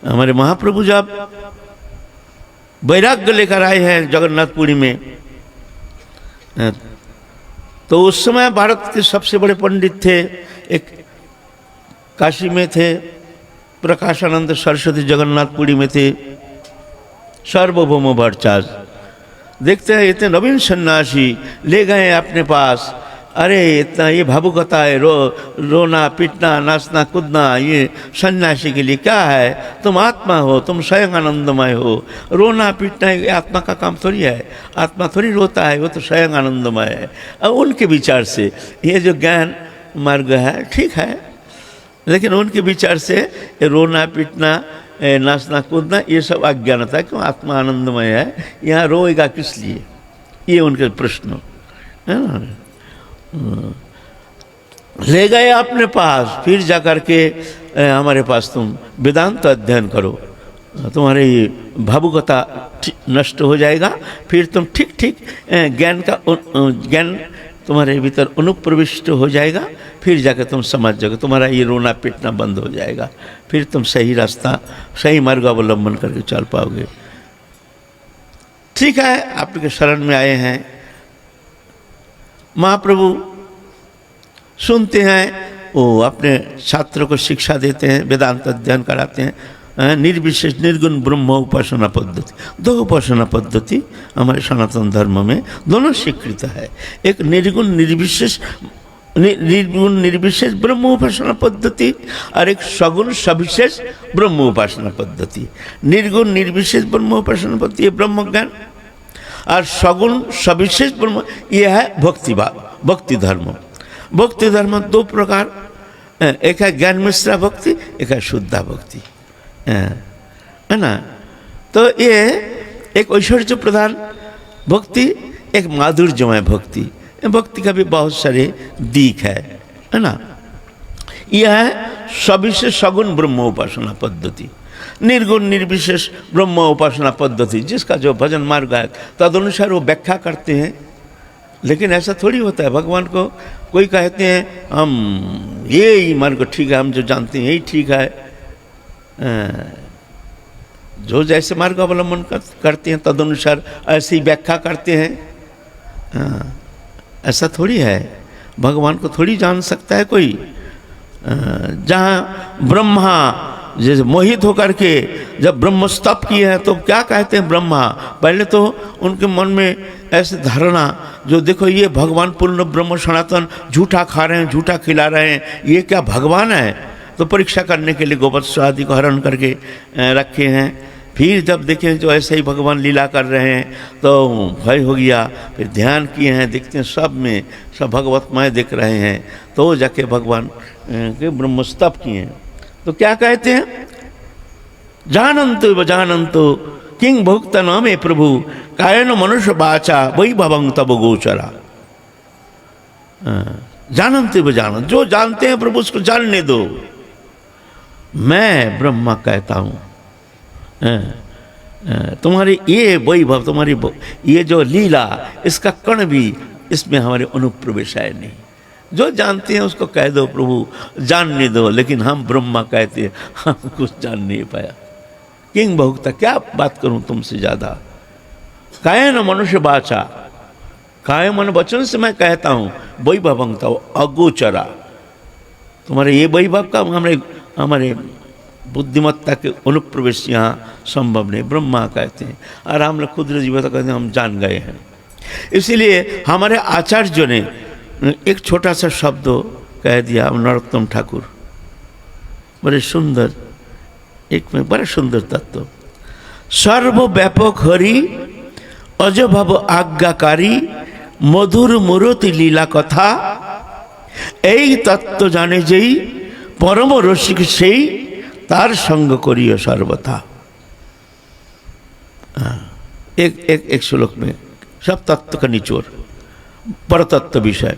हमारे महाप्रभु जब वैराग्य लेकर आए हैं जगन्नाथपुरी में, तो उस समय भारत के सबसे बड़े पंडित थे, एक काशी में थे, प्रकाशानंद सरस्वती जगन्नाथपुरी में थे, सार्वभौम भट्टाचार्य। देखते हैं इतने नवीन सन्यासी ले गए अपने पास, अरे इतना ये भावुकता है, रोना पीटना नाचना कूदना ये सन्यासी के लिए क्या है? तुम आत्मा हो, तुम स्वयं आनंदमय हो। रोना पीटना ये आत्मा का काम थोड़ी है, आत्मा थोड़ी रोता है, वो तो स्वयं आनंदमय है। अब उनके विचार से ये जो ज्ञान मार्ग है ठीक है, लेकिन उनके विचार से ये रोना पीटना नाचना कूदना ये सब अज्ञानता है। क्यों? आत्मा आनंदमय है, यहाँ रोएगा किस लिए? ये उनके प्रश्न है ना। ले गए अपने पास, फिर जा कर के हमारे पास तुम वेदांत अध्ययन करो, तुम्हारी भावुकता नष्ट हो जाएगा, फिर तुम ठीक ठीक ज्ञान तुम्हारे भीतर अनुप्रविष्ट हो जाएगा, फिर जाकर तुम समझ जाओगे, तुम्हारा ये रोना पीटना बंद हो जाएगा, फिर तुम सही रास्ता सही मार्ग अवलंबन करके चल पाओगे। ठीक है, आपके शरण में आए हैं, महाप्रभु सुनते हैं, वो अपने छात्रों को शिक्षा देते हैं, वेदांत अध्ययन कराते हैं। निर्विशेष निर्गुण ब्रह्म उपासना पद्धति, दो उपासना पद्धति हमारे सनातन धर्म में दोनों स्वीकृत है। एक निर्गुण निर्विशेष ब्रह्म उपासना पद्धति और एक सगुण सविशेष ब्रह्म उपासना पद्धति। निर्गुण निर्विशेष ब्रह्म उपासना पद्धति ये ब्रह्म ज्ञान, और सगुण सविशेष ब्रह्म यह है भक्ति धर्म। भक्ति धर्म दो प्रकार, एक है ज्ञान मिश्रा भक्ति, एक है शुद्धा भक्ति, है ना। तो ये एक ऐश्वर्य प्रधान भक्ति, एक माधुर्यमय भक्ति। भक्ति का भी बहुत सारे दिक है ना। यह है सविशेष सगुण ब्रह्म उपासना पद्धति। निर्गुण निर्विशेष ब्रह्म उपासना पद्धति, जिसका जो भजन मार्ग है तदनुसार वो व्याख्या करते हैं। लेकिन ऐसा थोड़ी होता है, भगवान को कोई कहते हैं हम ये ही मार्ग ठीक है, हम जो जानते हैं यही ठीक है, जो जैसे मार्ग अवलंबन करते हैं तदनुसार ऐसी व्याख्या करते हैं। ऐसा थोड़ी है, भगवान को थोड़ी जान सकता है कोई। जहाँ ब्रह्मा जैसे मोहित होकर के जब ब्रह्मस्तप किए हैं, तो क्या कहते हैं ब्रह्मा? पहले तो उनके मन में ऐसे धारणा, जो देखो ये भगवान पूर्ण ब्रह्म सनातन झूठा खा रहे हैं, झूठा खिला रहे हैं, ये क्या भगवान है? तो परीक्षा करने के लिए गोवत्स आदि को हरण करके रखे हैं। फिर जब देखें जो ऐसे ही भगवान लीला कर रहे हैं तो भय हो गया, फिर ध्यान किए हैं, देखते हैं सब में सब भगवतमय दिख रहे हैं, तो जाके भगवान के ब्रह्मस्तप किए हैं। तो क्या कहते हैं? जानन्तु किंग भुक्त नामे प्रभु कायन मनुष्य बाचा वही भवं तब गोचरा। जानन्तु जान, जो जानते हैं प्रभु उसको जानने दो। मैं ब्रह्मा कहता हूँ, तुम्हारी ये वैभव, तुम्हारी ये जो लीला, इसका कण भी इसमें हमारे अनुप्रवेश है नहीं। जो जानते हैं उसको कह दो प्रभु जानने दो, लेकिन हम ब्रह्मा कहते हैं, हम कुछ जान नहीं पाया। किंग भुक्ता, क्या बात करूं तुमसे ज्यादा। कायन मनुष्य बाचा, काय मन वचन से मैं कहता हूं, वैभवं तव अगोचरा। तुम्हारे ये वैभव का हमारे बुद्धिमत्ता के अनुप्रवेश यहाँ संभव नहीं, ब्रह्मा कहते हैं। और हम लोग खुद जीवता कहते हैं हम जान गए हैं। इसीलिए हमारे आचार्यों ने एक छोटा सा शब्द कह दिया, नरोत्तम ठाकुर, बड़े सुंदर, एक में बड़ा सुंदर तत्व। सर्वव्यापक हरि अजभव आज्ञाकारी मधुर मुरति लीला कथा এই तत्व जाने जेई परम रसिक सेई तार संग करियो सर्वथा। एक श्लोक में सब तत्व का निचोड़, परतत्व विषय।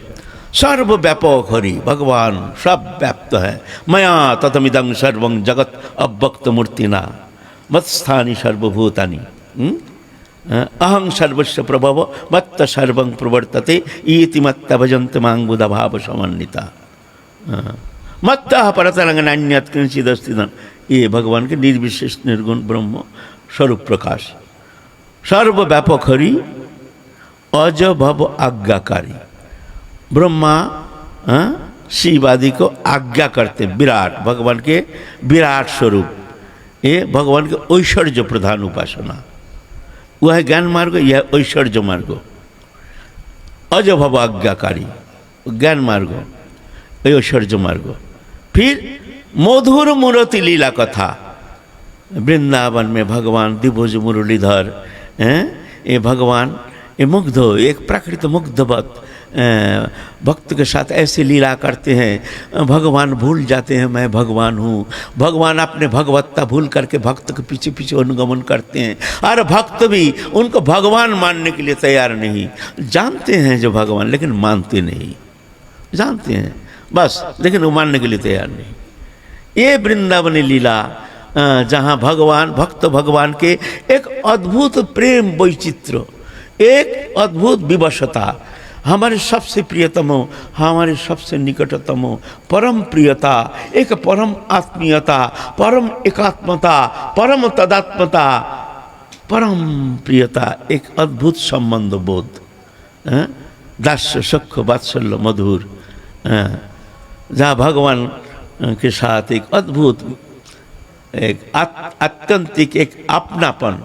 सर्वव्यापक हरि भगवान सब व्याप्त है। मया ततमिदं सर्वं जगत अव्यक्त मूर्तिना मत्स्थानि सर्वभूतानि अहं सर्वस्य प्रभव मत्त सर्वं प्रवर्तते इति मत्त भजन्त मां बुधा भाव समन्विता। मत्तः परतरंगनान्यत किंचिदस्तिदं। ये भगवान के निर्विशेष निर्गुण ब्रह्म स्वरूप प्रकाश, सर्वव्यापक हरि, अज भव आज्ञाकारी। ब्रह्मा शिव आदि को आज्ञा करते, विराट भगवान के विराट स्वरूप, ये भगवान के ऐश्वर्य प्रधान उपासना, वह है ज्ञान मार्ग, यह ऐश्वर्य मार्ग। अज भव आज्ञाकारी ज्ञान मार्ग, ऐश्वर्य मार्ग। फिर मधुर मूर्ति लीला कथा, वृंदावन में भगवान दिव्य मुरलीधर हैं, ये भगवान ये मुग्ध, एक प्राकृत मुग्धवत भक्त के साथ ऐसे लीला करते हैं, भगवान भूल जाते हैं मैं भगवान हूँ। भगवान अपने भगवत्ता भूल करके भक्त के पीछे पीछे अनुगमन करते हैं, और भक्त भी उनको भगवान मानने के लिए तैयार नहीं। जानते हैं जो भगवान, लेकिन मानते नहीं, जानते हैं बस, लेकिन वो मानने के लिए तैयार नहीं। ये वृंदावनी लीला जहाँ भगवान भक्त भगवान के एक अद्भुत प्रेम वैचित्र, एक अद्भुत विवशता, हमारे सबसे प्रियतम हो, हमारे सबसे निकटतम हो, परम प्रियता, एक परम आत्मीयता, परम एकात्मता, परम तदात्मता, परम प्रियता, एक अद्भुत संबंध बोध, दास्य सख्य वात्सल्य मधुर, जहाँ भगवान के साथ एक अद्भुत, एक आत्यंतिक एक अपनापन,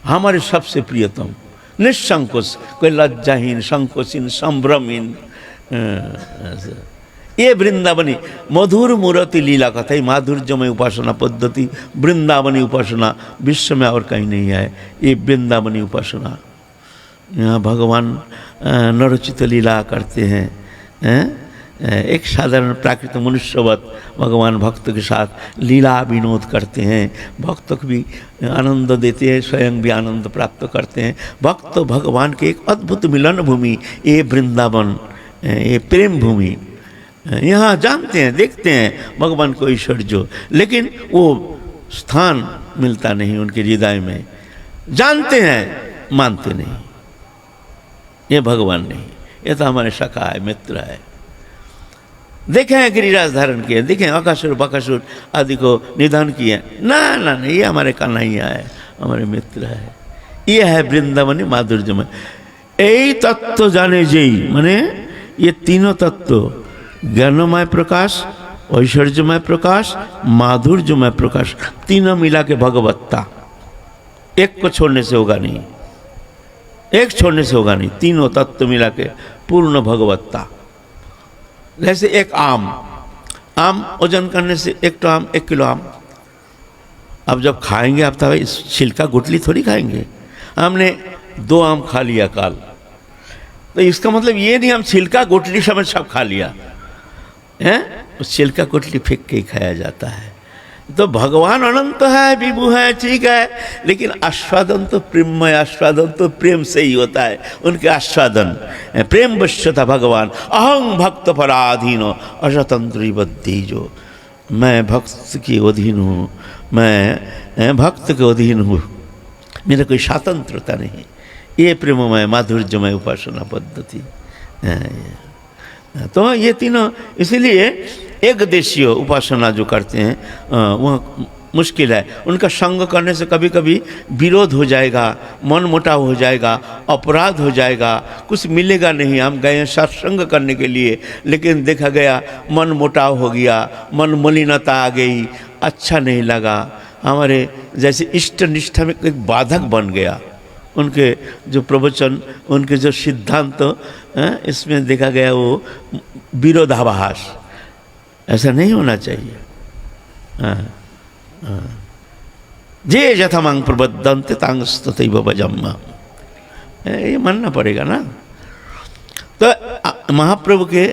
हमारे सबसे प्रियतम, निसंकोच, कोई लज्जाहीन, संकोचहीन, संभ्रमहीन। ये वृंदावनी मधुर मूर्ति लीला कथा, माधुर्यमय उपासना पद्धति वृंदावनी उपासना, विश्व में और कहीं नहीं है। ये वृंदावनी उपासना, यहाँ भगवान नरोचित लीला करते हैं, एक साधारण प्राकृत मनुष्यवत भगवान भक्त के साथ लीला विनोद करते हैं, भक्त को भी आनंद देते हैं, स्वयं भी आनंद प्राप्त करते हैं। भक्त भगवान के एक अद्भुत मिलन भूमि ये वृंदावन, ये प्रेम भूमि, यहाँ जानते हैं, देखते हैं भगवान को ऐश्वर्य, लेकिन वो स्थान मिलता नहीं उनके हृदय में। जानते हैं, मानते नहीं, ये भगवान नहीं, ये तो हमारे सखा है, मित्र है। देखे हैं गिरिराज धारण किए, देखें अकासुर बकासुर आदि को निधन किए, ना ना नहीं, ये हमारे कन्हैया है, हमारे मित्र है। ये है वृंदावनी माधुर्य में। यही तत्व जाने जेई, माने ये तीनों तत्व, ज्ञानमय प्रकाश, ऐश्वर्यमय प्रकाश, माधुर्यमय प्रकाश, तीनों मिला के भगवत्ता, एक को छोड़ने से होगा नहीं, एक छोड़ने से होगा नहीं, तीनों तत्व मिला के पूर्ण भगवत्ता। जैसे एक आम वजन करने से, एक तो आम 1 किलो आम, अब जब खाएंगे आप तो भाई छिलका गुठली थोड़ी खाएंगे। हमने 2 आम खा लिया काल, तो इसका मतलब ये नहीं हम छिलका गुठली समझ सब खा लिया है, उस छिलका गुठली फेंक के ही खाया जाता है। तो भगवान अनंत है, विभु है, ठीक है, लेकिन आस्वादन तो प्रेममय, आस्वादन तो प्रेम से ही होता है। उनके आस्वादन प्रेम वश्यता भगवान, अहं भक्त पराधीन अशतंत्री बद्धि, जो मैं भक्त की अधीन हूँ, मैं भक्त के अधीन हूँ, मेरा कोई स्वतंत्रता नहीं। ये प्रेममय माधुर्यमय उपासना पद्धति। तो ये तीनों, इसलिए एक देशीय उपासना जो करते हैं वह मुश्किल है। उनका संग करने से कभी कभी विरोध हो जाएगा, मन मुटाव हो जाएगा, अपराध हो जाएगा, कुछ मिलेगा नहीं। हम गए सत्संग करने के लिए, लेकिन देखा गया मन मुटाव हो गया, मन मलिनता आ गई, अच्छा नहीं लगा, हमारे जैसे इष्ट निष्ठा में एक बाधक बन गया। उनके जो प्रवचन, उनके जो सिद्धांत इसमें देखा गया वो विरोधाभास, ऐसा नहीं होना चाहिए। जे यथामांग प्रबद्धन्ते तांगस्तथैव भजम्मा, ये मानना पड़ेगा ना। तो महाप्रभु के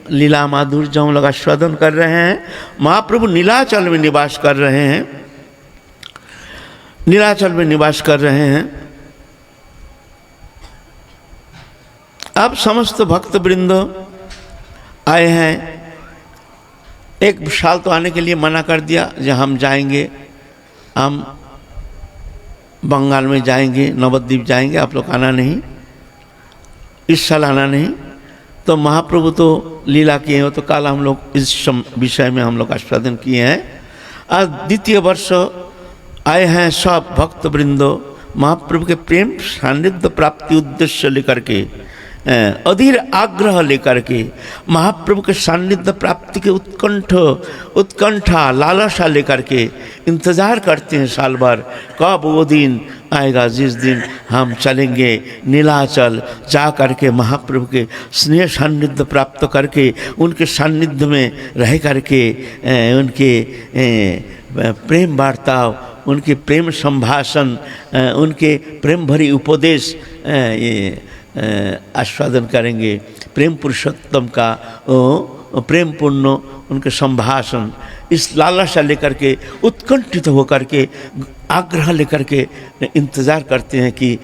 लीला माधुर्य हम लोग आस्वादन कर रहे हैं। महाप्रभु नीलाचल में निवास कर रहे हैं, नीलाचल में निवास कर रहे हैं। अब समस्त भक्त वृंद आए हैं। एक साल तो आने के लिए मना कर दिया, जब हम जाएंगे, हम बंगाल में जाएंगे, नवद्वीप जाएंगे, आप लोग आना नहीं, इस साल आना नहीं। तो महाप्रभु तो लीला किए हैं, तो कल हम लोग इस विषय में हम लोग आस्वादन किए हैं। आज द्वितीय वर्ष आए हैं सब भक्त वृंदो महाप्रभु के प्रेम सान्निध्य प्राप्ति उद्देश्य लेकर के, अधीर आग्रह लेकर के, महाप्रभु के सान्निध्य प्राप्ति के उत्कंठा लालसा लेकर के इंतज़ार करते हैं साल भर, कब वो दिन आएगा जिस दिन हम चलेंगे नीलाचल, जा करके महाप्रभु के स्नेह सान्निध्य प्राप्त करके उनके सान्निध्य में रह करके उनके प्रेम वार्ताव, उनके प्रेम संभाषण, उनके प्रेम भरी उपदेश आस्वादन करेंगे। प्रेम पुरुषोत्तम का प्रेम पूर्ण उनके संभाषण, इस लालसा लेकर के उत्कंठित होकर के आग्रह लेकर के इंतज़ार करते हैं कि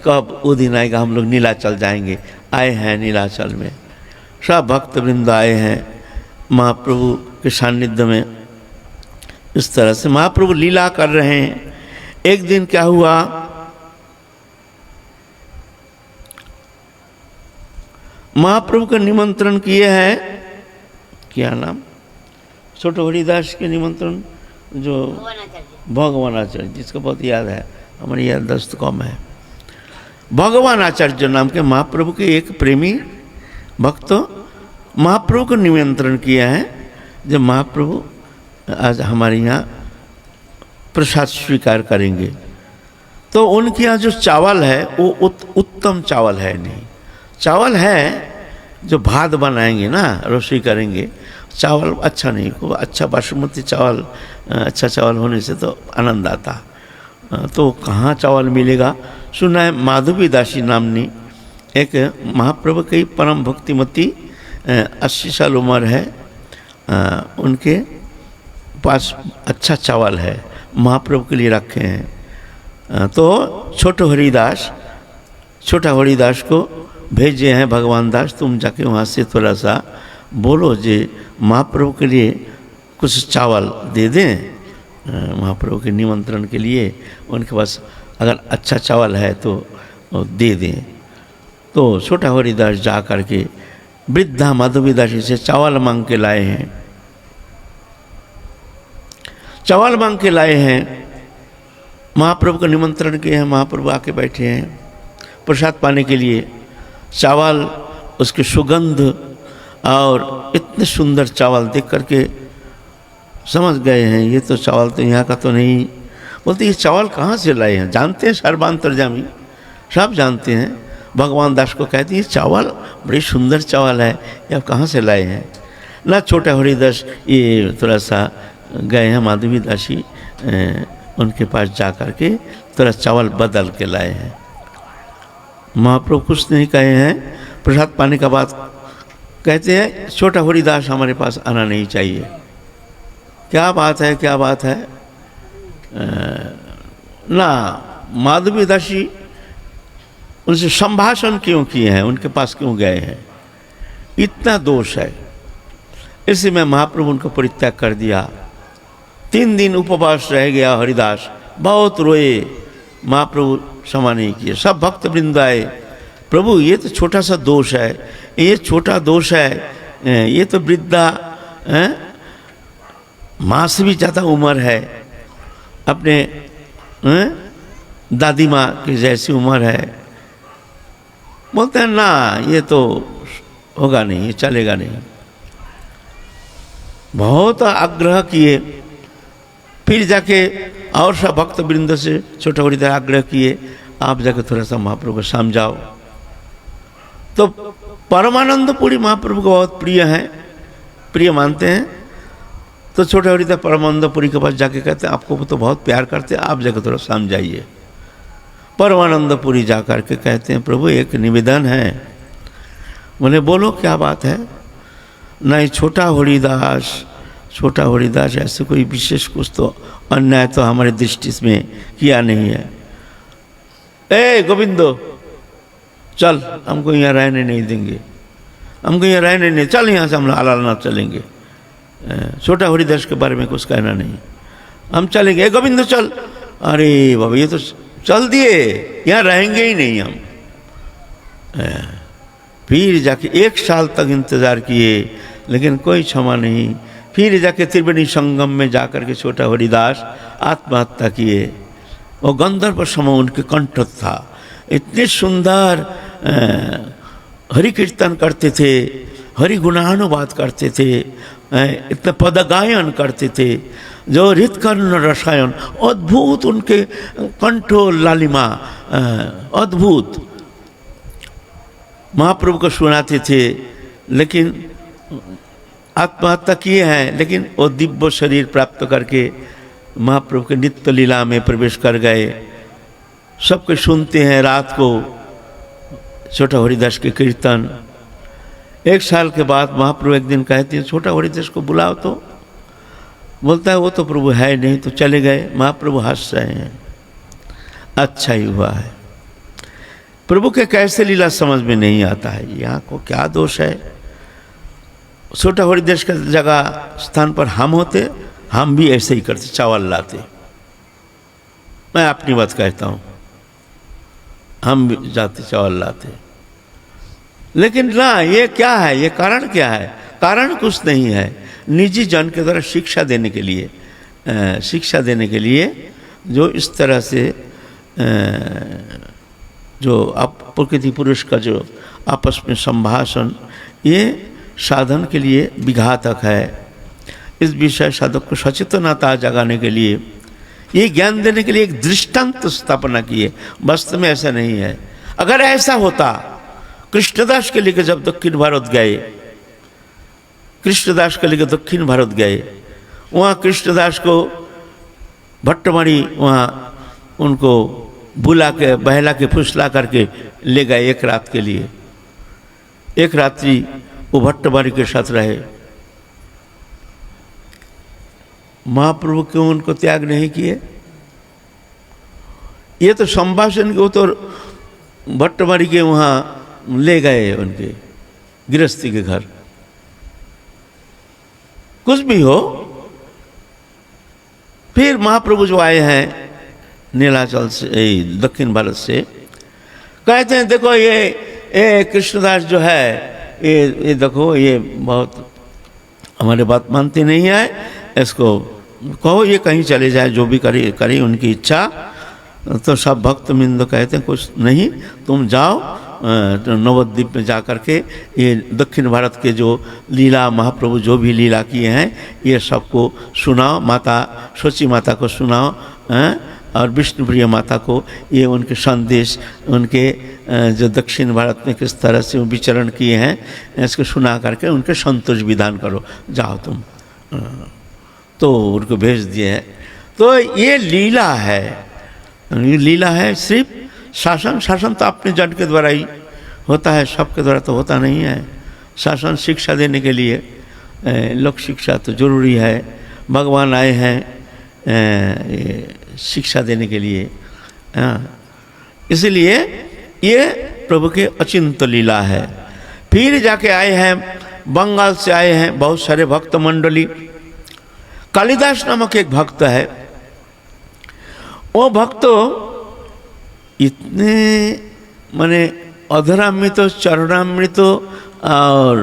कब वो दिन आएगा हम लोग नीलाचल जाएंगे। आए हैं नीलाचल में, सब भक्त वृंद आए हैं महाप्रभु के सान्निध्य में। इस तरह से महाप्रभु लीला कर रहे हैं। एक दिन क्या हुआ, महाप्रभु का निमंत्रण किए हैं, क्या नाम, छोटे हरिदास के निमंत्रण, जो भगवान आचार्य, जिसको बहुत याद है, हमारी याददाश्त कम है। भगवान आचार्य नाम के महाप्रभु के एक प्रेमी भक्त महाप्रभु को निमंत्रण किया है, जब महाप्रभु आज हमारे यहाँ प्रसाद स्वीकार करेंगे। तो उनके यहाँ जो चावल है वो उत्तम चावल है नहीं, चावल है जो भात बनाएंगे ना, रसोई करेंगे, चावल अच्छा नहीं, खूब अच्छा बासमती चावल, अच्छा चावल होने से तो आनंद आता। तो कहाँ चावल मिलेगा। सुना है माधवी दासी नामनी एक महाप्रभु की परम भक्तिमती 80 साल उम्र है, उनके पास अच्छा चावल है, महाप्रभु के लिए रखे हैं। तो छोटा हरिदास को भेजे हैं भगवान दास, तुम जाके वहाँ से थोड़ा सा बोलो जे महाप्रभु के लिए कुछ चावल दे दें, महाप्रभु के निमंत्रण के लिए उनके पास अगर अच्छा चावल है तो दे दें। तो छोटा हरिदास जा कर के वृद्धा माधवी दासी से चावल मांग के लाए हैं, चावल मांग के लाए हैं। महाप्रभु का निमंत्रण किए हैं, महाप्रभु आके बैठे हैं प्रसाद पाने के लिए। चावल, उसकी सुगंध और इतने सुंदर चावल देख करके समझ गए हैं ये तो चावल तो यहाँ का तो नहीं। बोलते ये चावल कहाँ से लाए हैं, जानते हैं सर्वांतर्यामी सब जानते हैं। भगवान दास को कहते हैं ये चावल बड़ी सुंदर चावल है, ये आप कहाँ से लाए हैं। ना छोटा हरिदास ये थोड़ा सा गए हैं, माधवी दासी उनके पास जा कर के थोड़ा चावल बदल के लाए हैं। महाप्रभु कुछ नहीं कहे हैं। प्रसाद पाने का बाद कहते हैं छोटा हरिदास हमारे पास आना नहीं चाहिए। क्या बात है, क्या बात है। ना माधवी दासी उनसे संभाषण क्यों किए हैं, उनके पास क्यों गए हैं, इतना दोष है। इसी में महाप्रभु उनको परित्याग कर दिया। 3 दिन उपवास रह गया हरिदास, बहुत रोए, महाप्रभु क्षमा नहीं किए। सब भक्त वृंद आए, प्रभु ये तो छोटा सा दोष है, ये छोटा दोष है, ये तो वृद्धा माँ से भी ज़्यादा उम्र है, अपने दादी माँ की जैसी उम्र है। बोलते हैं ना ये तो होगा नहीं, ये चलेगा नहीं। बहुत आग्रह किए, फिर जाके और सब भक्त वृंद से छोटा हरिदास आग्रह किए आप जाके थोड़ा सा महाप्रभु को समझाओ। तो परमानंद पुरी महाप्रभु को बहुत प्रिय हैं, प्रिय मानते हैं। तो छोटे हरिदास परमानंद पुरी के पास जाके कहते हैं आपको तो बहुत प्यार करते हैं, आप जाके थोड़ा समझाइए। परमानंद पुरी जा कर के कहते हैं प्रभु एक निवेदन है। बोले बोलो क्या बात है। नहीं छोटा हरिदास ऐसे कोई विशेष कुछ तो अन्याय तो हमारे दृष्टि में किया नहीं है। ए गोविंदो चल, हमको यहाँ रहने नहीं देंगे, हमको यहाँ रहने नहीं, चल यहाँ से हम अलारनाथ चलेंगे। छोटा हरिदास के बारे में कुछ कहना नहीं, हम चलेंगे। ए गोविंदो चल, अरे बाबा ये तो चल दिए, यहाँ रहेंगे ही नहीं हम। फिर जाके 1 साल तक इंतज़ार किए, लेकिन कोई क्षमा नहीं। फिर जाके त्रिवेणी संगम में जाकर के छोटा हरिदास आत्महत्या किए। वो गंधर्व सम उनके कंठ था। इतने सुंदर हरि कीर्तन करते थे, हरि गुणानुवाद करते थे, इतने पदगायन करते थे, जो हृत्कर्ण रसायन, अद्भुत उनके कंठ लालिमा, अद्भुत महाप्रभु को सुनाते थे। लेकिन आत्महत्या किए हैं, लेकिन वो दिव्य शरीर प्राप्त करके महाप्रभु के नित्य लीला में प्रवेश कर गए। सबके सुनते हैं रात को छोटा हरिदास के कीर्तन। 1 साल के बाद महाप्रभु एक दिन कहते हैं छोटा हरिदास को बुलाओ तो। बोलता है वो तो प्रभु है नहीं, तो चले गए। महाप्रभु हंस रहे हैं, अच्छा ही हुआ है। प्रभु के कैसे लीला समझ में नहीं आता है, यहाँ को क्या दोष है। छोटा हरिदास का जगह स्थान पर हम होते, हम भी ऐसे ही करते, चावल लाते। मैं अपनी बात कहता हूँ, हम भी जाते चावल लाते। लेकिन ना, ये क्या है, ये कारण क्या है? कारण कुछ नहीं है। निजी जन के द्वारा शिक्षा देने के लिए, शिक्षा देने के लिए जो इस तरह से जो प्रकृति पुरुष का जो आपस में संभाषण, ये साधन के लिए विघातक है। इस विषय साधक को सचेतनता जगाने के लिए, ये ज्ञान देने के लिए एक दृष्टांत स्थापना की है। वास्तव में ऐसा नहीं है। अगर ऐसा होता, कृष्णदास के लिए जब दक्षिण भारत गए, कृष्णदास के लिए दक्षिण भारत गए, वहाँ कृष्णदास को भट्टमारी वहाँ उनको बुला के, बहला के, फुसला करके ले गए 1 रात के लिए। 1 रात्रि वो भट्टमारी के साथ रहे। महाप्रभु क्यों उनको त्याग नहीं किए? ये तो संभाषण के, वो तो भट्टमारी के वहाँ ले गए, उनके गृहस्थी के घर। कुछ भी हो, फिर महाप्रभु जो आए हैं नीलाचल से, दक्षिण भारत से, कहते हैं देखो ये कृष्णदास जो है, ये देखो ये बहुत हमारे बात मानते नहीं है, इसको कहो ये कहीं चले जाए, जो भी करे उनकी इच्छा। तो सब भक्त मिंद कहते हैं कुछ नहीं, तुम जाओ नवद्वीप में जा कर के ये दक्षिण भारत के जो लीला, महाप्रभु जो भी लीला किए हैं, ये सबको सुनाओ, माता सोची माता को सुनाओ, और विष्णुप्रिय माता को ये उनके संदेश, उनके जो दक्षिण भारत में किस तरह से विचरण किए हैं, इसको सुना करके उनके संतोष विधान करो, जाओ तुम। तो उनको भेज दिए हैं। तो ये लीला है, ये लीला है। सिर्फ शासन तो अपने जन के द्वारा ही होता है, सबके द्वारा तो होता नहीं है। शासन शिक्षा देने के लिए, लोक शिक्षा तो जरूरी है। भगवान आए हैं शिक्षा देने के लिए, इसलिए ये प्रभु के अचिंत्य लीला है। फिर जाके आए हैं, बंगाल से आए हैं बहुत सारे भक्त मंडली। कालिदास नामक एक भक्त है, वो भक्त इतने माने अधरामृत, चरणामृत और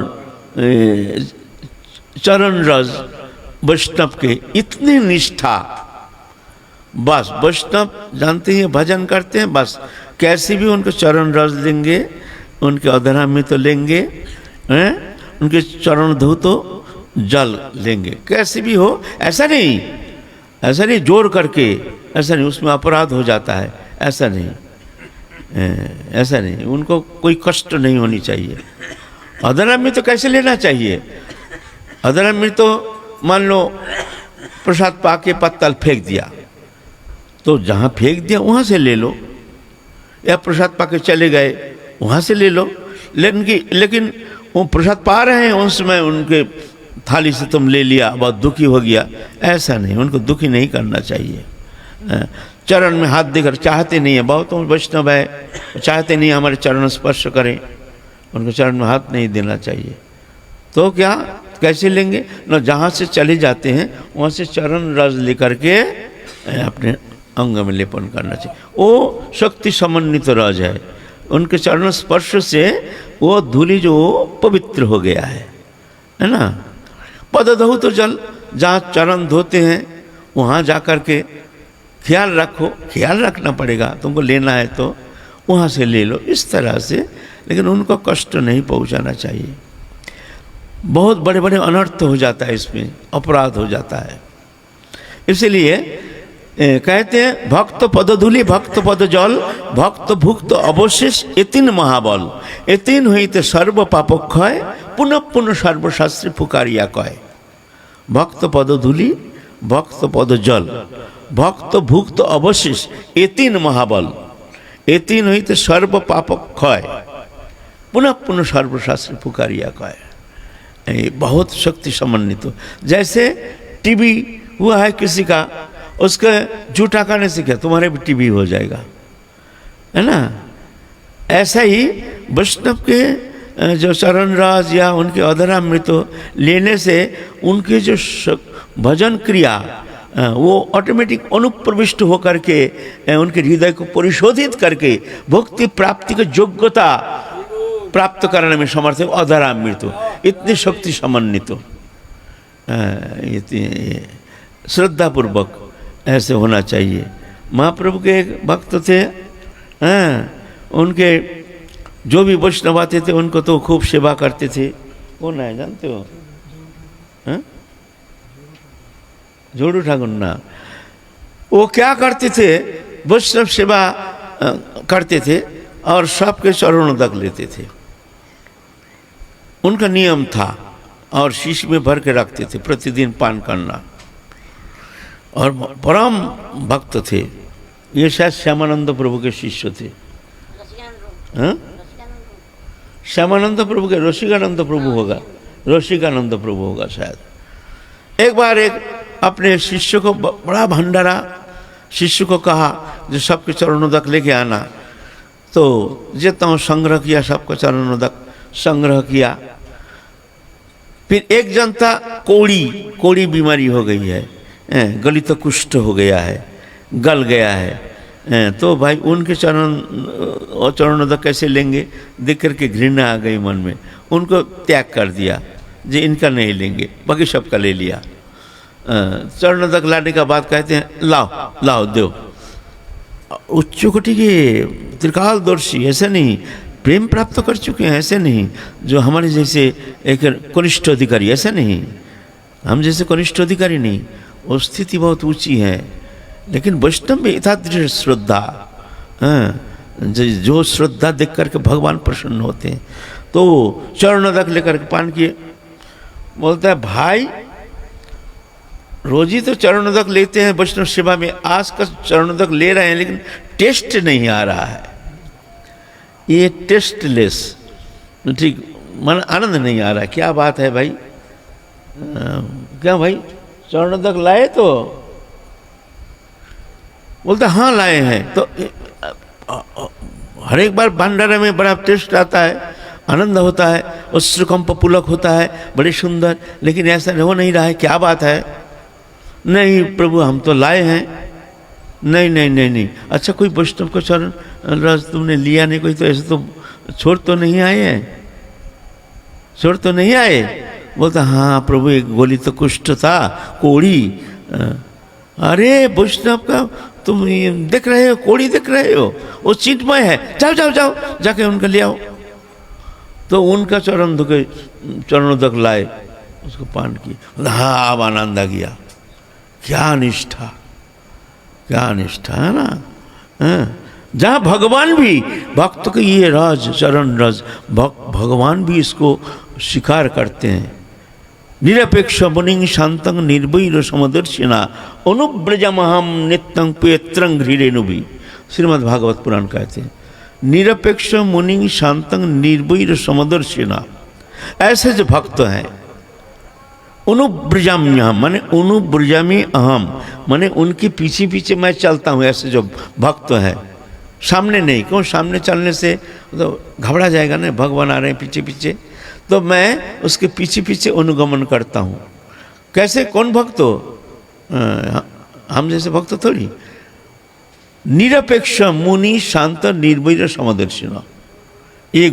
चरण रज वैष्णव के इतनी निष्ठा। बस वैष्णव जानते हैं, भजन करते हैं, बस कैसे भी उनको चरण रज लेंगे, उनके अधरामृत लेंगे, उनके चरण धो तो जल लेंगे, कैसे भी हो। ऐसा नहीं जोर करके, ऐसा नहीं, उसमें अपराध हो जाता है, ऐसा नहीं, ऐसा नहीं। उनको कोई कष्ट नहीं होनी चाहिए। अधरामृत तो कैसे लेना चाहिए? अधरामृत तो मान लो प्रसाद पाके पत्तल फेंक दिया, तो जहाँ फेंक दिया वहाँ से ले लो, या प्रसाद पाके चले गए वहाँ से ले लो। लेकिन वो प्रसाद पा रहे हैं, उस समय उनके थाली से तुम ले लिया, बहुत दुखी हो गया, ऐसा नहीं। उनको दुखी नहीं करना चाहिए। चरण में हाथ देकर चाहते नहीं है, बहुत वैष्णव है, चाहते नहीं हमारे चरण स्पर्श करें, उनको चरण में हाथ नहीं देना चाहिए। तो क्या कैसे लेंगे न, जहाँ से चले जाते हैं वहाँ से चरण रज लेकर के अपने अंग में लेपन करना चाहिए। वो शक्ति समन्वित रज है, उनके चरण स्पर्श से वो धूलि जो पवित्र हो गया है ना। पद धो तो जल, जहाँ चरण धोते हैं वहाँ जा कर के ख्याल रखो, ख्याल रखना पड़ेगा, तुमको लेना है तो वहाँ से ले लो, इस तरह से। लेकिन उनको कष्ट नहीं पहुँचाना चाहिए। बहुत बड़े बड़े अनर्थ हो जाता है, इसमें अपराध हो जाता है। इसलिए कहते हैं भक्त पद धूलि भक्त पद जल भक्त भुक्त अवशेष एतिन महाबल एतिन हईते सर्व पाप क्षय पुनः पुनः सर्वशास्त्री पुकारिया कय। भक्त पद धूलि भक्त पद जल भक्त भुक्त अवशेष एतिन महाबल एतिन हईते सर्व पाप क्षय पुनः पुनः सर्वशास्त्री पुकारिया कय। बहुत शक्ति समन्वित हो। जैसे टीबी हुआ है किसी का, उसके जूठा खाने से क्या तुम्हारे भी टीबी हो जाएगा, है ना। ऐसा ही वैष्णव के जो चरण राज या उनके अधरामृत लेने से उनके जो भजन क्रिया वो ऑटोमेटिक अनुप्रविष्ट होकर के उनके हृदय को परिशोधित करके भक्ति प्राप्ति की योग्यता प्राप्त करने में समर्थ है। अधरामृत इतनी शक्ति समन्वित, श्रद्धापूर्वक ऐसे होना चाहिए। महाप्रभु के एक भक्त थे, उनके जो भी वैष्णव आते थे उनको तो खूब सेवा करते थे। कौन है जानते हो? जोड़ू ठाकुर ना। वो क्या करते थे, वैष्णव सेवा करते थे और सबके चरणों तक लेते थे। उनका नियम था और शीश में भर के रखते थे, प्रतिदिन पान करना। और परम भक्त थे। ये शायद श्यामानंद प्रभु के शिष्य थे। श्यामानंद प्रभु के रसिकानंद प्रभु होगा, रसिकानंद प्रभु होगा शायद। एक बार एक अपने शिष्य को बड़ा भंडारा शिष्य को कहा जो सबके चरणों तक लेके आना। तो जितना संग्रह किया सबके चरणों तक संग्रह किया। फिर एक जन था कोड़ी बीमारी हो गई है, गलित कुष्ठ हो गया है, गल गया है। तो भाई उनके चरणों तक कैसे लेंगे, देख करके घृणा आ गई मन में। उनको त्याग कर दिया जी इनका नहीं लेंगे, बाकी सबका ले लिया। चरणों तक लाने का बाद कहते हैं लाओ दो। उच्च कोटि के त्रिकालदर्शी, ऐसे नहीं प्रेम प्राप्त कर चुके हैं, ऐसे नहीं जो हमारे जैसे एक कनिष्ठ अधिकारी, ऐसा नहीं हम जैसे कनिष्ठ अधिकारी नहीं। वो स्थिति बहुत ऊंची है। लेकिन वैष्णव में यथादृश श्रद्धा, जो श्रद्धा देख करके भगवान प्रसन्न होते हैं। तो चरण तक लेकर के पान किए। बोलता है भाई रोज ही तो चरण तक लेते हैं वैष्णव सेवा में, आज का चरण तक ले रहे हैं लेकिन टेस्ट नहीं आ रहा है। ये टेस्टलेस, ठीक मन आनंद नहीं आ रहा। क्या बात है भाई? क्या भाई चरण तक लाए? तो बोलता हाँ लाए हैं। तो हर एक बार भंडारे में बड़ा टेस्ट आता है, आनंद होता है, अश्रुकंप पुलक होता है, बड़े सुंदर। लेकिन ऐसा हो नहीं रहा है, क्या बात है? नहीं प्रभु हम तो लाए हैं। नहीं। अच्छा कोई वैष्णव को चरण रस तुमने लिया नहीं, कोई तो ऐसे तो छोड़ तो नहीं आए हैं, छोड़ तो नहीं आए? बोलता हाँ प्रभु एक गोली तो कुष्ठ था, कोड़ी। अरे वैष्णव का तुम देख रहे हो, कोड़ी देख रहे हो, वो चिन्मय है, जाओ जाके उनका ले आओ। तो उनका चरणों तक लाए, उसको पान किए। हाँ अब आनंद आ गया। क्या निष्ठा है ना। जहाँ भगवान भी भक्त को ये राज चरण रज भगवान भी इसको स्वीकार करते हैं। निरपेक्ष मुनिं शांतं निर्वैर समदर्शिना अनुव्रजमहं नित्यं पेत्रं घृरेणुभि। श्रीमद् भागवत पुराण कहते हैं निरपेक्ष मुनिं शांतं निर्वैर समदर्शिना। ऐसे जो भक्त हैं अनुव्रजाम्यहम माने अनुव्रजामि अहम माने उनके पीछे मैं चलता हूँ। ऐसे जो भक्त है सामने नहीं, क्यों सामने चलने से तो घबरा जाएगा ना, भगवान आ रहे हैं पीछे। तो मैं उसके पीछे अनुगमन करता हूँ। कैसे? कौन भक्त हो? हम जैसे भक्त थोड़ी। निरपेक्ष मुनि शांत निर्वैर समदर्शिना। ये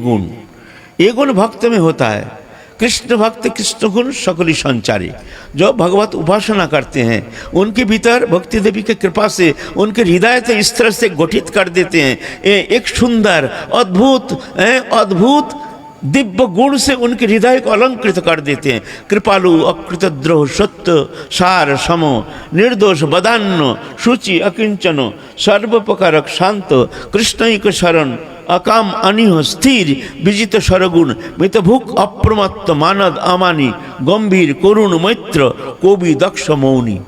गुण भक्त में होता है। कृष्ण भक्त कृष्ण गुण सकली संचारी, जो भगवत उपासना करते हैं उनके भीतर भक्ति देवी की कृपा से उनके हृदय को इस तरह से गठित कर देते हैं, एक सुंदर अद्भुत दिव्य गुण से उनके हृदय को अलंकृत कर देते हैं। कृपालु अकृतद्रोह सत्य सार समो निर्दोष बदान्य शुचि अकिंचनो सर्वोपकारक शांत कृष्णैक शरण अकाम अनिह स्थिर विजित सरगुण मितभुक अप्रमत्त मानद अमानी गंभीर करुण मैत्र कवि दक्ष मौनी।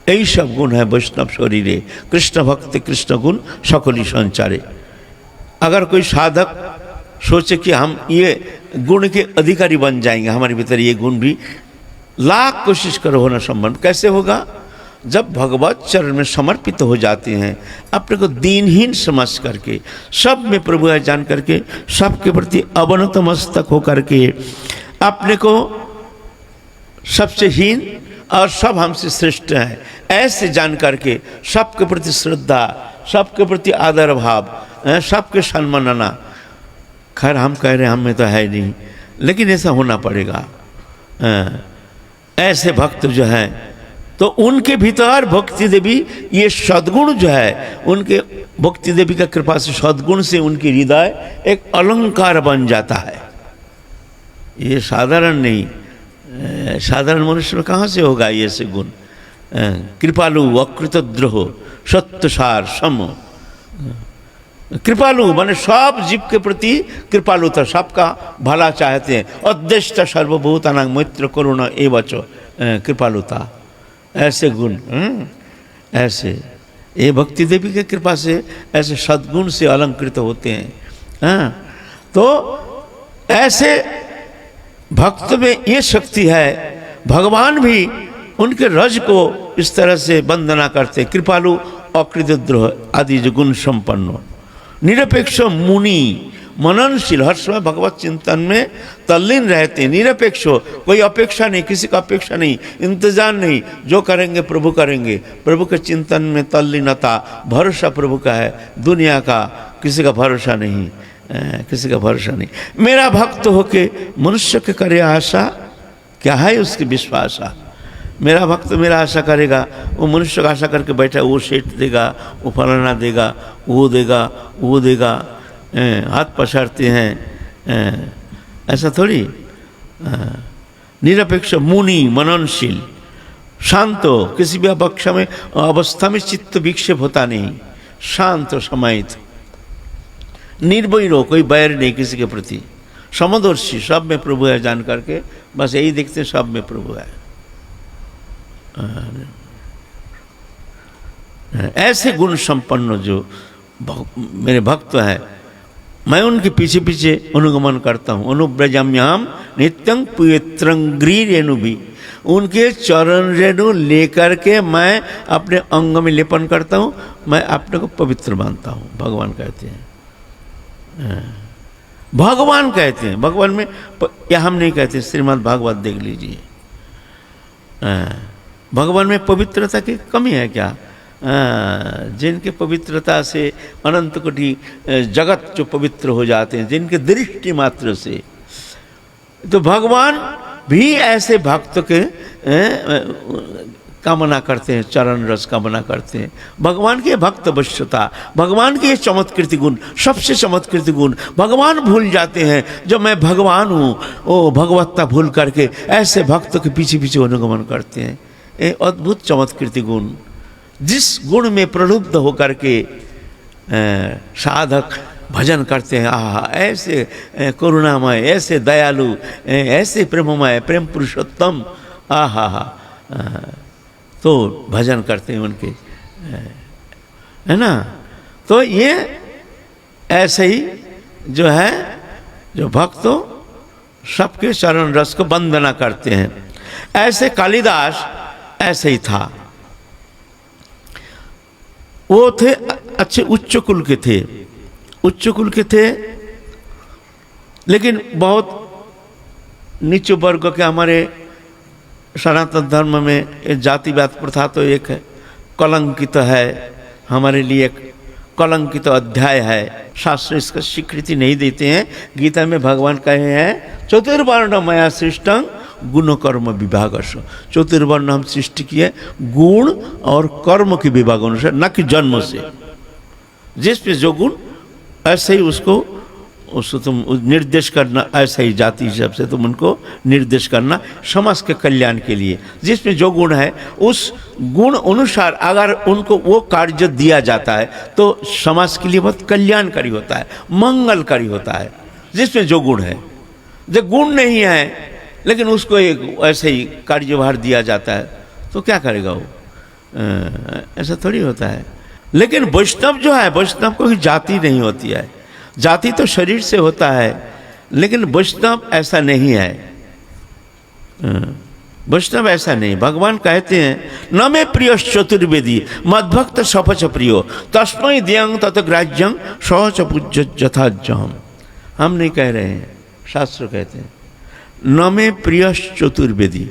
यही सब गुण है वैष्णव शरीरे। कृष्ण भक्त कृष्ण गुण सकली संचारे। अगर कोई साधक सोचे कि हम ये गुण के अधिकारी बन जाएंगे, हमारे भीतर ये गुण भी, लाख कोशिश करो होना संभव कैसे होगा? जब भगवत चरण में समर्पित हो जाते हैं, अपने को दीनहीन समझ करके, सब में प्रभु है जान करके, सबके प्रति अवनत मस्तक हो करके, अपने को सबसे हीन और सब हमसे श्रेष्ठ हैं ऐसे जान करके, सबके प्रति श्रद्धा, सबके प्रति आदर भाव, सबके सम्मानना। खैर हम कह रहे हैं हम में तो है नहीं, लेकिन ऐसा होना पड़ेगा। ऐसे भक्त जो हैं तो उनके भीतर भक्ति देवी ये सद्गुण जो है, उनके भक्ति देवी का कृपा से सद्गुण से उनकी हृदय एक अलंकार बन जाता है। ये साधारण नहीं, साधारण मनुष्य में कहाँ से होगा ये से गुण? कृपालु अकृतद्रोह सत्यसार सम। कृपालु माने सब जीव के प्रति कृपालुता, सबका भला चाहते हैं। अद्वेष्ट सर्वभूतानां मैत्र करुणा एवच कृपालुता, ऐसे गुण, ऐसे ये भक्ति देवी की कृपा से ऐसे सद्गुण से अलंकृत होते हैं। तो ऐसे भक्त में ये शक्ति है, भगवान भी उनके रज को इस तरह से वंदना करते। कृपालु अकृतद्रोह आदि जो गुण संपन्न निरपेक्ष मुनि मननशील, हर समय भगवत चिंतन में तल्लीन रहते हैं। निरपेक्ष, कोई अपेक्षा नहीं, किसी का अपेक्षा नहीं, इंतजार नहीं, जो करेंगे प्रभु करेंगे। प्रभु के चिंतन में तल्लीनता, भरोसा प्रभु का है, दुनिया का किसी का भरोसा नहीं, किसी का भरोसा नहीं। मेरा भक्त होके मनुष्य के करे आशा, क्या है उसकी विश्वास? मेरा भक्त मेरा आशा करेगा, वो मनुष्य का आशा करके बैठा, वो सेठ देगा, वो फलाना देगा, वो देगा, वो देगा, हाथ पछाड़ते हैं, ऐसा थोड़ी। निरपेक्ष मुनि मननशील शांत, किसी भी अवस्था में चित्त विक्षेप होता नहीं, शांत समाहित, निर्भय, कोई बैर नहीं किसी के प्रति, समदर्शी, सब में प्रभु है जान करके बस यही देखते सब में प्रभु है। ऐसे गुण संपन्न जो मेरे भक्त हैं, मैं उनके पीछे पीछे अनुगमन करता हूँ। अनुव्रजाम्याम नित्यं पवित्रंग्री रेणु भी, उनके चरण रेणु लेकर के मैं अपने अंग में लेपन करता हूँ, मैं अपने को पवित्र मानता हूँ। भगवान कहते हैं, भगवान कहते हैं, भगवान में या हम नहीं कहते। श्रीमद् भागवत देख लीजिए, भगवान में पवित्रता की कमी है क्या? जिनके पवित्रता से अनंत कोटि जगत जो पवित्र हो जाते हैं, जिनके दृष्टि मात्र से, तो भगवान भी ऐसे भक्त के कामना करते हैं, चरण रस कामना करते हैं। भगवान की भक्त वश्यता, भगवान के चमत्कृति गुण, सबसे चमत्कृति गुण भगवान भूल जाते हैं। जब मैं भगवान हूँ, ओ भगवत्ता भूल करके ऐसे भक्त के पीछे पीछे अनुगमन करते हैं। ये अद्भुत चमत्कृति गुण, जिस गुण में प्रलुब्ध होकर के साधक भजन करते हैं, आहा ऐसे करुणामय, ऐसे दयालु, ऐसे प्रेममय, प्रेम पुरुषोत्तम, आहा तो भजन करते हैं उनके, है ना। तो ये ऐसे ही जो है, जो भक्तों सबके चरण रस को वंदना करते हैं। ऐसे कालिदास ऐसे ही था। वो थे अच्छे उच्च कुल के थे, उच्च कुल के थे, लेकिन बहुत नीचे वर्ग के, हमारे सनातन धर्म में जातिवाद प्रथा तो एक कलंकित है, हमारे लिए कलंकित तो अध्याय है, शास्त्र इसका स्वीकृति नहीं देते हैं। गीता में भगवान कहे हैं चतुर्वर्ण मया सृष्टं गुण कर्म विभागश, चतुर्वर्ण हम सृष्टि किए गुण और कर्म के विभाग अनुसार, न कि जन्म से। जिसमें जो गुण ऐसे ही उसको तुम निर्देश करना, ऐसा ही जाति हिसाब से तुम उनको निर्देश करना समाज के कल्याण के लिए। जिसमें जो गुण है उस गुण अनुसार अगर उनको वो कार्य दिया जाता है तो समाज के लिए बहुत कल्याणकारी होता है, मंगलकारी होता है। जिसमें जो गुण है, जो गुण नहीं है लेकिन उसको एक ऐसे ही कार्यभार दिया जाता है तो क्या करेगा वो? ऐसा थोड़ी होता है। लेकिन वैष्णव जो है, वैष्णव को जाति नहीं होती है। जाति तो शरीर से होता है, लेकिन वैष्णव ऐसा नहीं है। वैष्णव ऐसा नहीं। भगवान कहते हैं न मे प्रिय चतुर्वेदी मद्भक्त सपच प्रियो तस्मै दियं तत ग्राह्यं सहच पूज्य यथाज्यहम्। हम नहीं कह रहे हैं, शास्त्र कहते हैं न मे प्रिय चतुर्वेदी,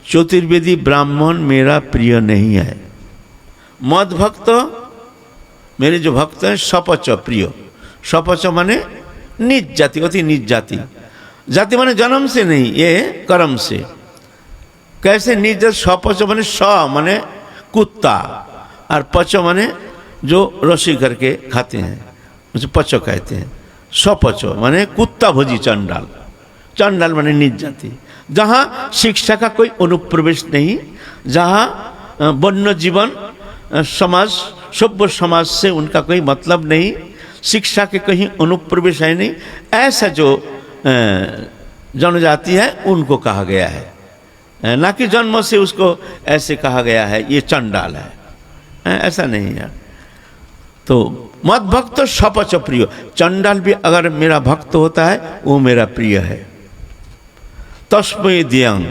चतुर्वेदी ब्राह्मण मेरा प्रिय नहीं है। मद्भक्त मेरे जो भक्त हैं सपच प्रिय, सपच माने नीच जाति, अति नीच जाति। जाति माने जन्म से नहीं, ये कर्म से। कैसे नीच जाति? सपच माने स माने कुत्ता और पच माने जो रसी करके खाते हैं उसे पच कहते हैं। सपच माने कुत्ता भोजी चंडाल, चंडाल माने नीच जाति। जहाँ शिक्षा का कोई अनुप्रवेश नहीं, जहाँ वन्य जीवन समाज, सभ्य समाज से उनका कोई मतलब नहीं, शिक्षा के कहीं अनुप्रवेश है नहीं, ऐसा जो जनजाति है उनको कहा गया है। ना कि जन्म से उसको ऐसे कहा गया है ये चंडाल है, ऐसा नहीं है। तो मत भक्त सपच प्रिय, चंडाल भी अगर मेरा भक्त होता है वो मेरा प्रिय है। तस्मै दियं,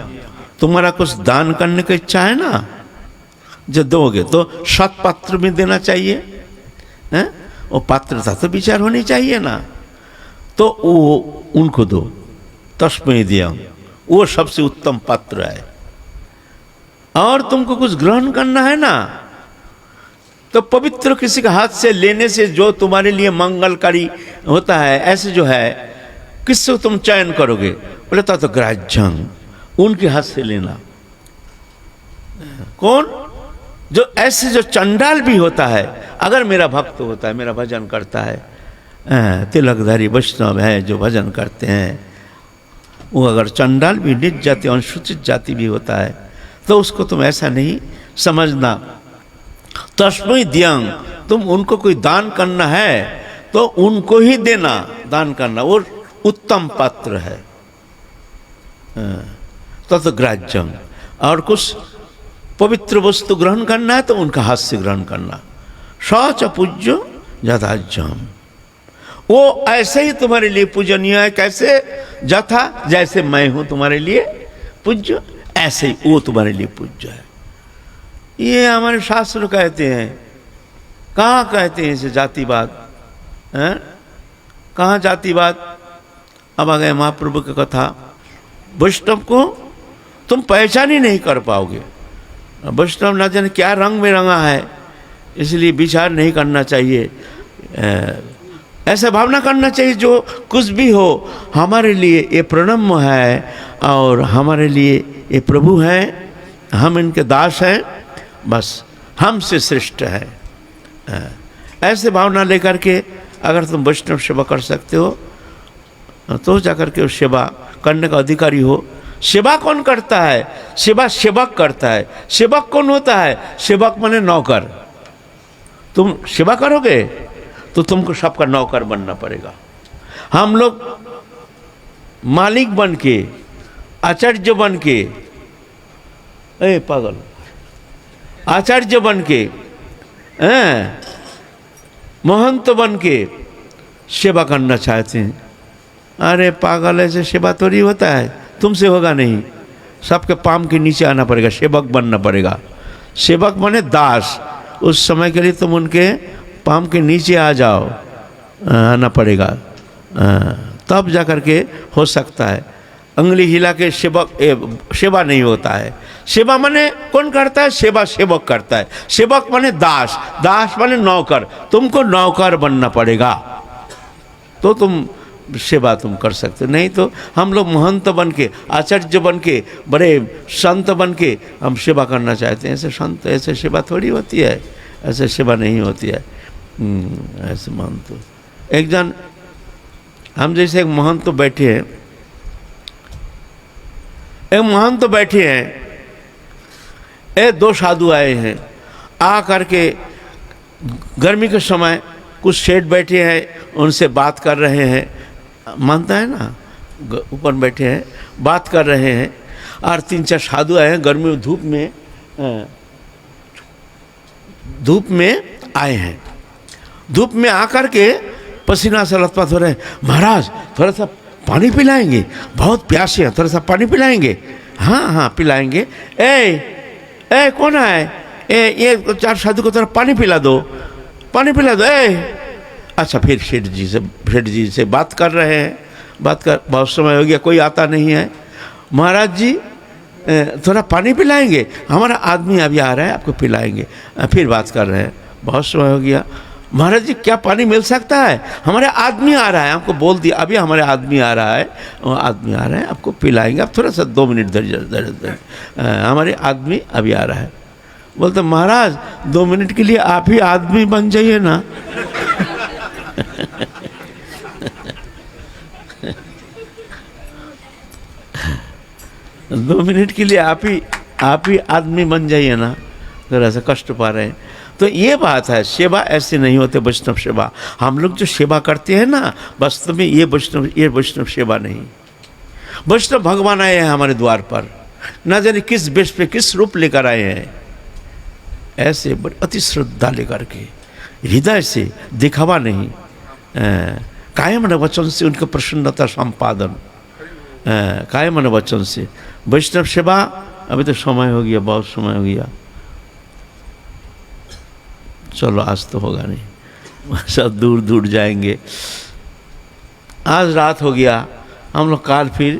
तुम्हारा कुछ दान करने की इच्छा है ना, जो दोगे तो सत्पात्र में देना चाहिए, हैं? वो पात्रता तो विचार होनी चाहिए ना, तो वो उनको दो। तस्मै दियं, वो सबसे उत्तम पात्र है। और तुमको कुछ ग्रहण करना है ना, तो पवित्र किसी के हाथ से लेने से जो तुम्हारे लिए मंगलकारी होता है, ऐसे जो है किससे तुम चयन करोगे? बोले तो ग्राह्यं, उनके हाथ से लेना। कौन? जो ऐसे जो चंडाल भी होता है, अगर मेरा भक्त होता है, मेरा भजन करता है, तिलकधारी वैष्णव है जो भजन करते हैं, वो अगर चंडाल भी, नीच जाति, अनुसूचित जाति भी होता है, तो उसको तुम ऐसा नहीं समझना। तस्मै दियं, तुम उनको कोई दान करना है तो उनको ही देना, दान करना, वो उत्तम पात्र है। तत् ग्राह्यं, और कुछ पवित्र वस्तु ग्रहण करना है तो उनका हाथ से ग्रहण करना। सच पूज्य यथाज्यम, वो ऐसे ही तुम्हारे लिए पूजनीय है। कैसे? यथा, जैसे मैं हूं तुम्हारे लिए पूज्य, ऐसे ही वो तुम्हारे लिए पूज्य है। ये हमारे शास्त्र कहते हैं। कहाँ कहते हैं इसे जातिवाद? कहाँ जातिवाद? अब आ गए महाप्रभु की कथा। वैष्णव को तुम पहचान ही नहीं कर पाओगे। वैष्णव न जाने क्या रंग में रंगा है, इसलिए विचार नहीं करना चाहिए। ऐसा भावना करना चाहिए जो कुछ भी हो हमारे लिए ये प्रणम्य है और हमारे लिए ये प्रभु हैं, हम इनके दास हैं, बस हमसे श्रेष्ठ है। ऐसे भावना लेकर के अगर तुम वैष्णव सेवा कर सकते हो तो जाकर के उस सेवा करने का अधिकारी हो। सेवा कौन करता है? सेवा सेवक करता है। सेवक कौन होता है? सेवक माने नौकर। तुम सेवा करोगे तो तुमको सबका नौकर बनना पड़ेगा। हम लोग मालिक बन के, आचार्य बन के, पागल, आचार्य बन के, महंत बन के सेवा करना चाहते हैं। अरे पागल, ऐसे सेवा थोड़ी होता है, तुमसे होगा नहीं। सबके पाम के नीचे आना पड़ेगा, सेवक बनना पड़ेगा। सेवक माने दास। उस समय के लिए तुम उनके पाम के नीचे आ जाओ, आना पड़ेगा, तब जा कर के हो सकता है। अंगुली हिला के सेवा नहीं होता है। सेवा माने कौन करता है? सेवा सेवक करता है। सेवक माने दास, दास माने नौकर। तुमको नौकर बनना पड़ेगा तो तुम सेवा तुम कर सकते, नहीं तो हम लोग महंत बन के, आचार्य बन के, बड़े संत बन के हम सेवा करना चाहते हैं। ऐसे संत, ऐसे सेवा थोड़ी होती है, ऐसे सेवा नहीं होती है। ऐसे महंत, एक जन हम जैसे एक महंत तो बैठे हैं, एक महंत तो बैठे हैं, दो साधु आए हैं, आ करके गर्मी के समय कुछ सेठ बैठे हैं, उनसे बात कर रहे हैं, मानता है ना, ऊपर बैठे हैं बात कर रहे हैं। और 3-4 साधु आए हैं, गर्मी में धूप में आए हैं। धूप में आकर के पसीना से लथपथ हो रहे हैं। महाराज थोड़ा सा पानी पिलाएंगे, बहुत प्यासे हैं, थोड़ा सा पानी पिलाएंगे? हाँ हाँ पिलाएंगे। ए कौन है? ये 4 साधु को थोड़ा पानी पिला दो, पानी पिला दो। अच्छा, फिर सेठ जी से बात कर रहे हैं, बात कर, बहुत समय हो गया, कोई आता नहीं है। महाराज जी थोड़ा पानी पिलाएंगे? हमारा आदमी अभी आ रहा है, आपको पिलाएंगे। फिर बात कर रहे हैं, बहुत समय हो गया। महाराज जी क्या पानी मिल सकता है? हमारे आदमी आ रहा है, हमको बोल दिया अभी हमारे आदमी आ रहा है, आदमी आ रहा है, आपको पिलाएंगे, आप थोड़ा सा 2 मिनट धैर्य, हमारे आदमी अभी आ रहा है। बोलते महाराज 2 मिनट के लिए आप ही आदमी बन जाइए ना। 2 मिनट के लिए आप ही आदमी बन जाइए ना, जरा सा कष्ट पा रहे हैं। तो ये बात है, सेवा ऐसे नहीं होते वैष्णव सेवा। हम लोग जो सेवा करते हैं ना, वास्तव में ये वैष्णव सेवा नहीं। वैष्णव भगवान आए हैं हमारे द्वार पर, न जाने किस वेश पे, किस रूप लेकर आए हैं, ऐसे बड़ी अति श्रद्धा लेकर के, हृदय से, दिखावा नहीं, कायम न वचन से उनका प्रसन्नता संपादन, कायम न वचन से वैष्णव सेवा। अभी तो समय हो गया, बहुत समय हो गया, चलो आज तो होगा नहीं, सब दूर दूर जाएंगे। आज रात हो गया, हम लोग काल फिर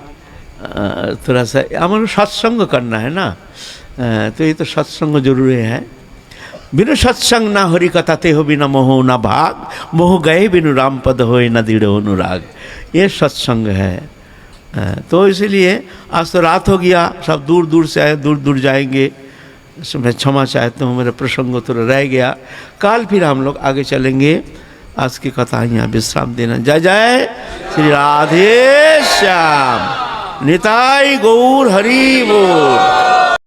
थोड़ा सा हम लोग सत्संग करना है ना, तो ये तो सत्संग जरूरी है। बिनु सत्संग ना हरि कथा ते हो बिना मोह ना भाग, मोह गए बिनु राम पद होए न दृढ़ अनुराग। ये सत्संग है। तो इसीलिए आज तो रात हो गया, सब दूर दूर से आए, दूर दूर जाएंगे। मैं क्षमा चाहता हूँ, मेरा प्रसंग थोड़ा रह गया। काल फिर हम लोग आगे चलेंगे। आज की कथा यहाँ विश्राम देना। जय जय श्री राधे श्याम। निताई गौर हरि बोल।